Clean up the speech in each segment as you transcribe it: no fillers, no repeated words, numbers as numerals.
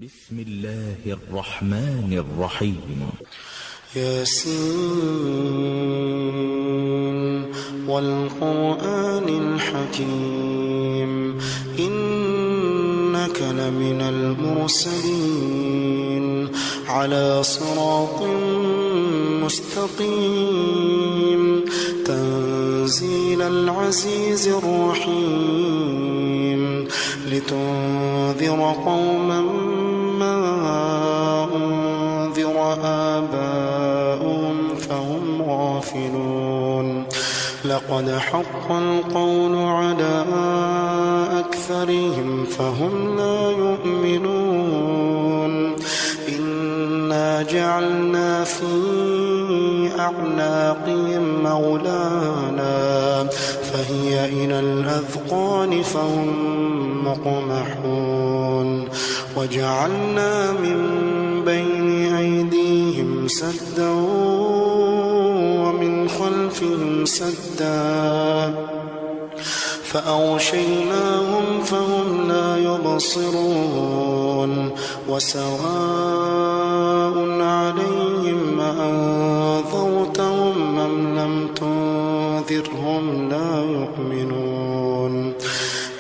بسم الله الرحمن الرحيم. ياسين والقرآن الحكيم إنك لمن المرسلين على صراط مستقيم تنزيل العزيز الرحيم لتنذر قوما ما أنذر آباؤهم فهم غافلون لقد حق القول على أكثرهم فهم لا يؤمنون إنا جعلنا في أعناقهم مغلالا فهي إلى الأذقان فهم مقمحون وجعلنا من بين أيديهم سدا ومن خلفهم سدا فأغشيناهم فهم لا يبصرون وسواء عليهم أنذرتهم أم لم تنذرهم لا يؤمنون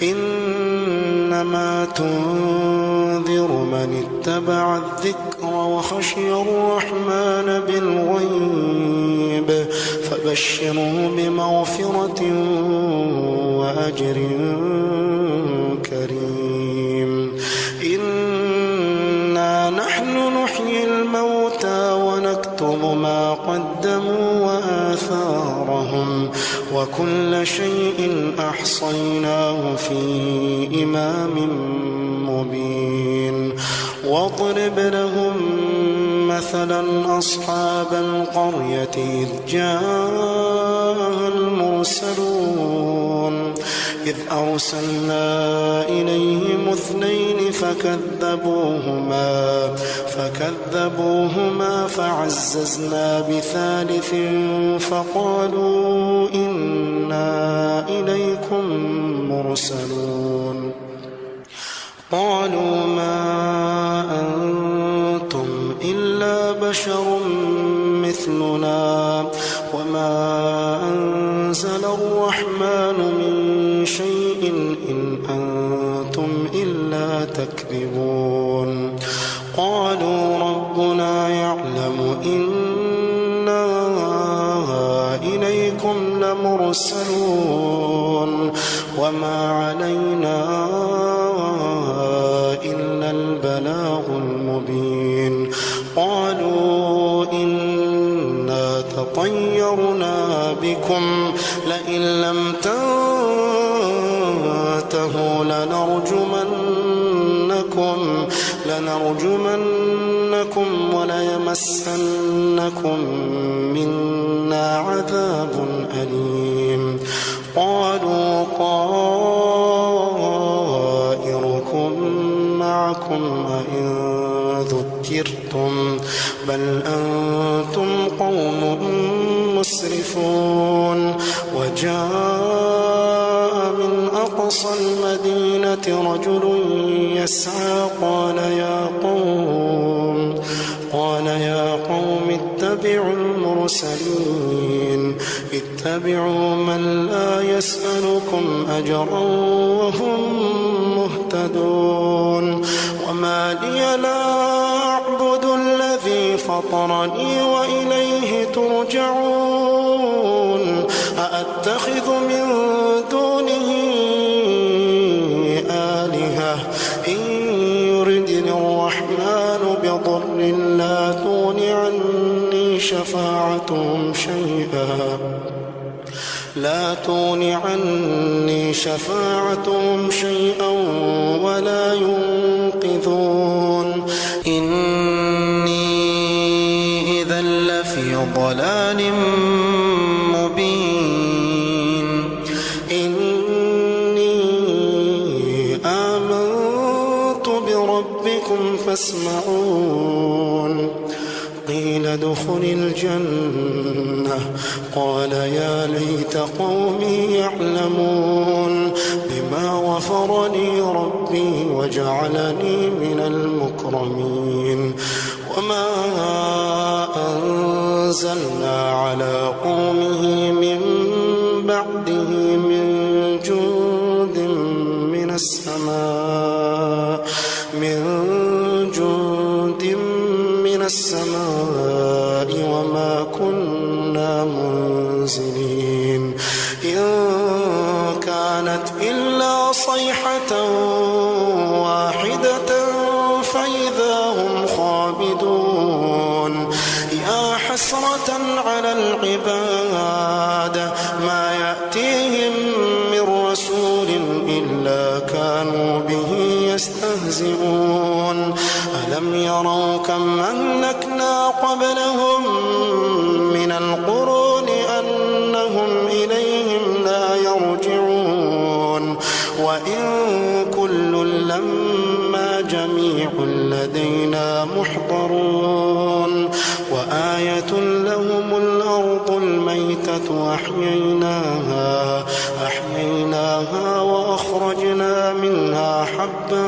إنما تنذر من اتبع الذكر وخشي الرحمن بالغيب فبشره بمغفرة وأجر كريم إنا نحن نحيي الموتى ونكتب ما قدموا وآثارهم وكل شيء أحصيناه في إمام مبين واضرب لهم مثلا أصحاب القرية إذ جاء المرسلون إذ أرسلنا إليهم اثنين فكذبوهما فعززنا بثالث فقالوا إنا إليكم مرسلون قالوا ما أنتم إلا بشر مثلنا وما أنزل الرحمن من شيء إن أنتم إلا تكذبون قالوا ربنا يعلم إنا إليكم لمرسلون وما علينا إلا البلاغ المبين قالوا إنا تطيرنا بكم لئن لم تنتهوا لنرجمنكم وليمسنكم منا عذاب أليم قالوا طائركم معكم أئن ذكرتم بل أنتم قوم مسرفون وجاء من أقصى المدينة رجل يسعى قال يا قوم اتبعوا المرسلين اتبعوا من لا يسألكم أجرا وهم مهتدون وما لي لا أعبد الذي فطرني وإليه ترجعون أأتخذ من دونه آلهة إن يردني الرحمن بضر لا تغن عني شفاعتهم شيئا ولا ينقذون إني إذا لفي ضلال مبين إني آمنت بربكم فاسمعون قيل ادخل الجنة قال يا ليت قومي يعلمون بما غفر لي ربي وجعلني من المكرمين وما أنزلنا على قومه من بعده من جند من السماء وما كنا منزلين إن كانت إلا صيحة واحدة فإذا هم خامدون يا حسرة على العباد ما يأتيهم من رسول إلا كانوا به يستهزئون ألم يروا كم أهلكنا قبلهم من القرون أنهم إليهم لا يرجعون وإن كل لما جميع لدينا محضرون وآية لهم الأرض الميتة أحييناها وأخرجنا منها حبا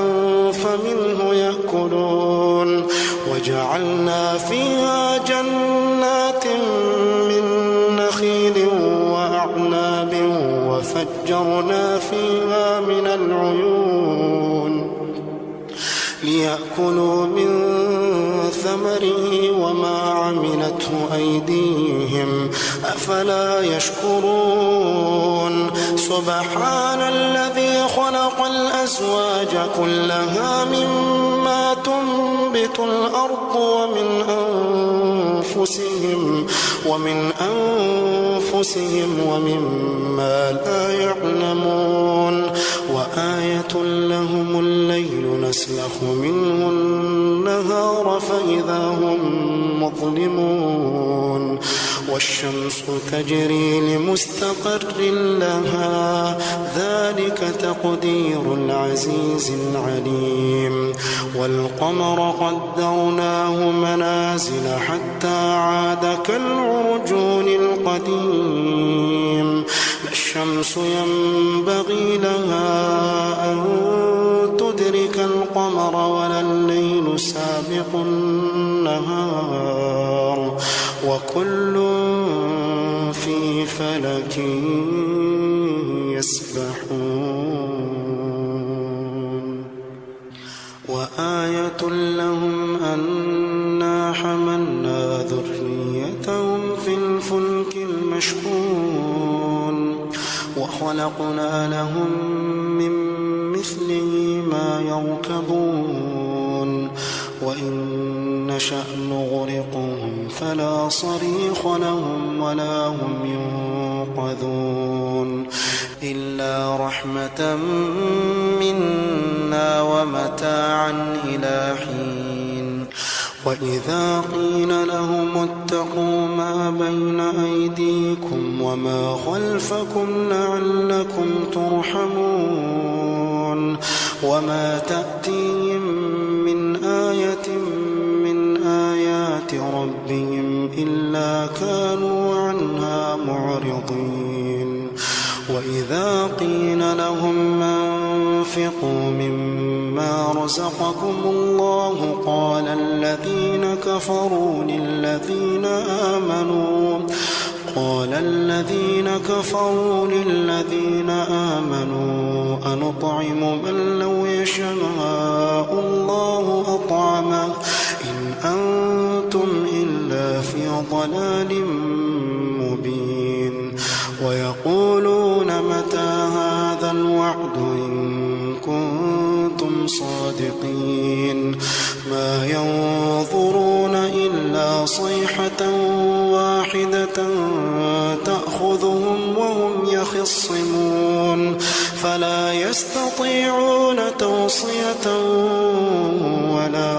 فمنه يأكلون وجعلنا فيها جنات من نخيل وأعناب وفجرنا فيها من العيون ليأكلوا من ثمره وما عملته أيديهم أفلا يشكرون سبحان الذي خلق الأزواج كلها مما تنبت الأرض ومن أنفسهم ومما لا يعلمون وآية لهم الليل نسلخ منه النهار فإذا هم مظلمون والشمس تجري لمستقر لها ذلك تقدير العزيز العليم والقمر قدرناه منازل حتى عاد كالعرجون القديم لا الشمس ينبغي لها أن تدرك القمر ولا الليل سابق النهار وكل في فلك يسبحون وآية لهم أنا حملنا ذريتهم في الفلك المشحون وخلقنا لهم من مثله ما يركبون وإن نشأ نغرقهم فلا صريخ لهم ولا هم ينقذون إلا رحمة منا ومتاعا إلى حين وإذا قيل لهم اتقوا ما بين أيديكم وما خلفكم لعلكم ترحمون وما تأتيهم من آية من آيات ربهم إلا كانوا عنها معرضين وإذا قيل لهم أنفقوا مما رزقكم الله قال الذين كفروا للذين آمنوا أنطعم من لو يشاء الله أطعمه إن أنتم إلا في ضلال مبين ويقولون متى هذا الوعد إن كنتم صادقين ما ينظرون إلا صيحة واحدة تأخذهم وهم يخصمون فلا يستطيعون توصية ولا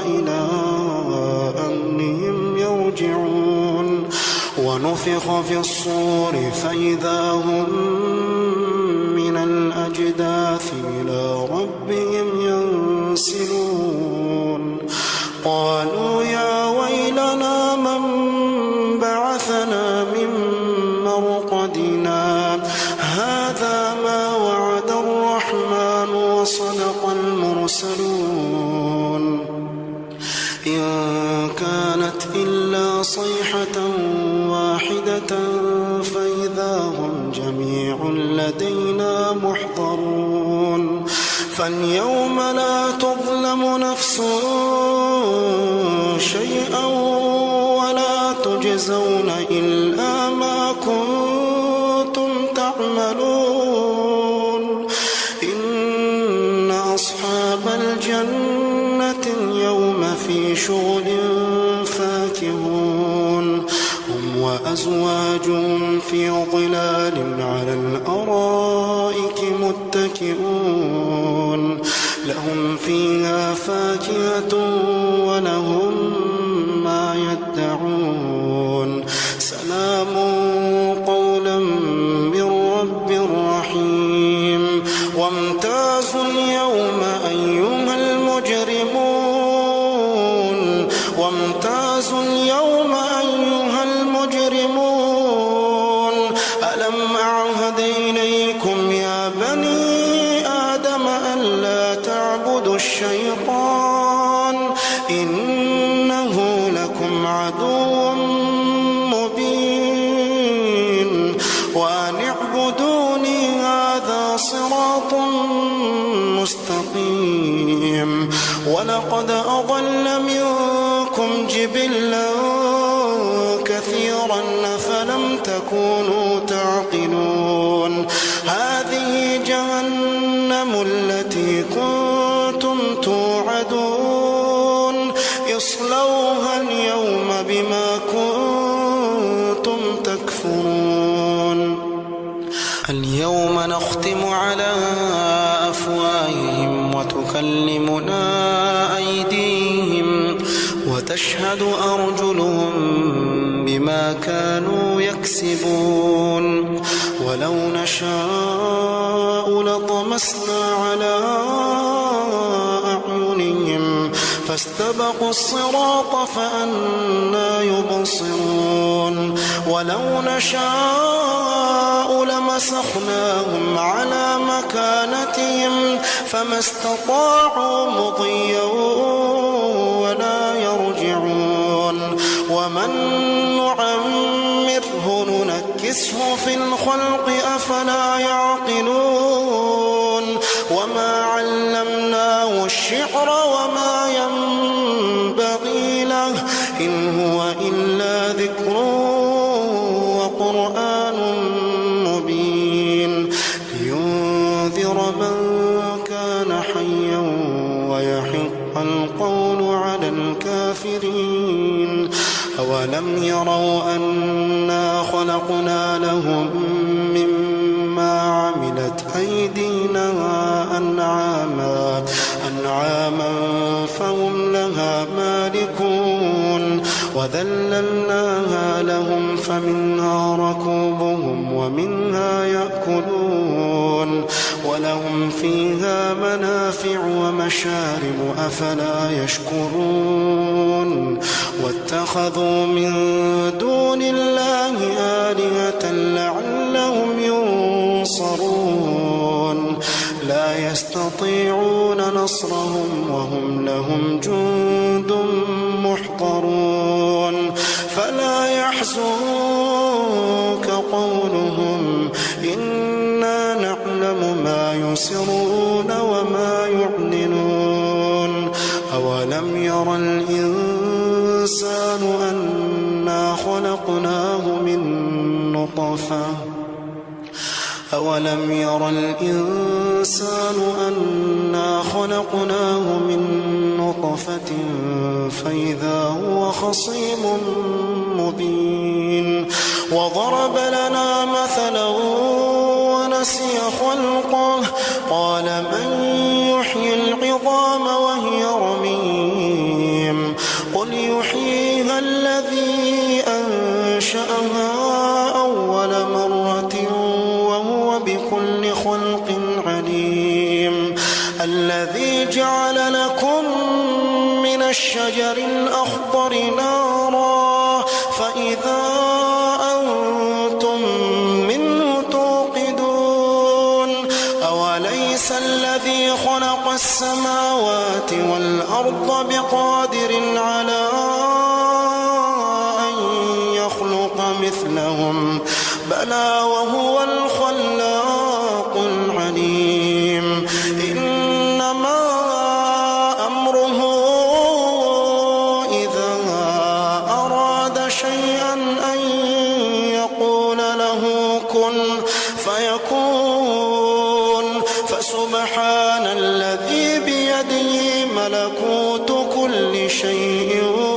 إلى أهلهم يرجعون ونفخ في الصور فإذا هم من الأجداث إلى ربهم ينسلون قالوا يا ويلنا من بعثنا من مرقدنا هذا ما وعد صيحة واحدة فإذا هم جميع لدينا محضرون فاليوم لا تظلم نفس شيئا ولا تجزون إلا ما كنتم تعملون إن أصحاب الجنة اليوم في شغل فاكهون هم وأزواجهم في ظلال على الأرائك متكئون لهم فيها فاكهة ولهم ما يدعون سلام قولا من رب رحيم وامتازوا اليوم أيها المجرمون وامتازوا اليوم أيها المجرمون ألم أعهد إليكم يا بني آدم ألا تعبدوا الشيطان إنه لكم عدو مبين وأن اعبدوني هذا صراط مستقيم ولقد أضل منكم جبلا كثيرا أفلم تكونوا تعقلون هذه جهنم التي كنتم توعدون اصلوها اليوم بما كنتم تكفرون اليوم نختم على أفواههم وتكلمنا أيديهم وتشهد أرجلهم بما كانوا يكسبون ولو نشاء لطمسنا على أعينهم فاستبقوا الصراط فأنى يبصرون ولو نشاء لمسخناهم على مكانتهم فما استطاعوا مضيا ولا يرجعون ومن نعمره ننكسه في الخلق أفلا يعقلون وما علمناه الشعر وما ينبغي له إن هو إلا ذكر وقرآن مبين لينذر من كان حيا ويحق القول على الكافرين أولم يروا أنا خلقنا لهم مما عملت أيدينا أنعاما فهم لها مالكون وذللناها لهم فمنها ركوبهم ومنها يأكلون ولهم فيها منافع ومشارب أفلا يشكرون واتخذوا من دون الله آلهة لعلهم ينصرون لا يستطيعون نصرهم وهم لهم جند محضرون فلا يحزنك قولهم إنا نعلم ما يسرون وما يعلنون أولم ير الإنسان أنا خلقناه من نطفة أولم ير الإنسان أنا خلقناه من نطفة فإذا هو خصيم مبين وضرب لنا مثلا ونسي خلقه قال من يحيي العظام وهي رميم قل يحييها الذي أنشأها أول مرة وهو بكل خلق عليم الذي جعل لكم من الشجر الأخضر نارا فإذا أنتم منه توقدون أوليس الذي خلق السماوات والأرض بقادر على أن فيكون فسبحان الذي بيده ملكوت كل شيء